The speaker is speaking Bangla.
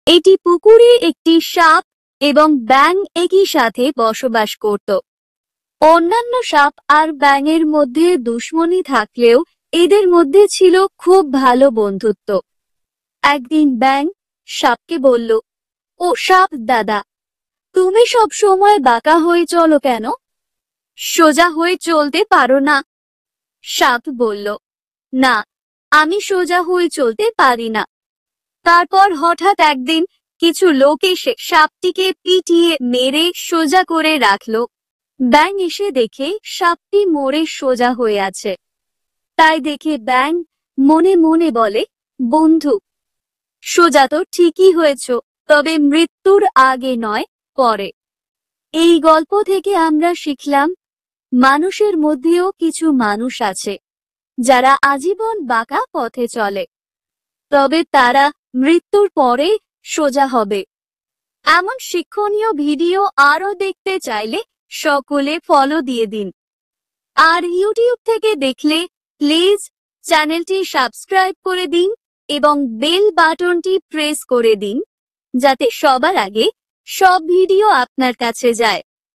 এটি পুকুরে একটি সাপ এবং ব্যাঙ একই সাথে বসবাস করত। অন্যান্য সাপ আর ব্যাঙের মধ্যে দুশ্মনী থাকলেও এদের মধ্যে ছিল খুব ভালো বন্ধুত্ব। একদিন ব্যাঙ সাপকে বলল, ও সাপ দাদা, তুমি সব সময় বাঁকা হয়ে চলো কেন? সোজা হয়ে চলতে পারো না? সাপ বলল, না, আমি সোজা হয়ে চলতে পারি না। তারপর হঠাৎ একদিন কিছু লোক এসে সাপটিকে পিটিয়ে মেরে সোজা করে রাখলো। ব্যাঙ এসে দেখে সাপটি মরে সোজা হয়ে আছে। তাই দেখে ব্যাঙ মনে মনে বলে, বন্ধু, সোজা তো ঠিকই হয়েছ, তবে মৃত্যুর আগে নয়, পরে। এই গল্প থেকে আমরা শিখলাম, মানুষের মধ্যেও কিছু মানুষ আছে যারা আজীবন বাঁকা পথে চলে, তবে তারা মৃত্যুর পরে সোজা হবে। এমন শিক্ষণীয় ভিডিও আরো দেখতে চাইলে সকলে ফলো দিয়ে দিন। আর ইউটিউব থেকে দেখলে প্লিজ চ্যানেলটি সাবস্ক্রাইব করে দিন এবং বেল বাটনটি প্রেস করে দিন, যাতে সবার আগে সব ভিডিও আপনার কাছে যায়।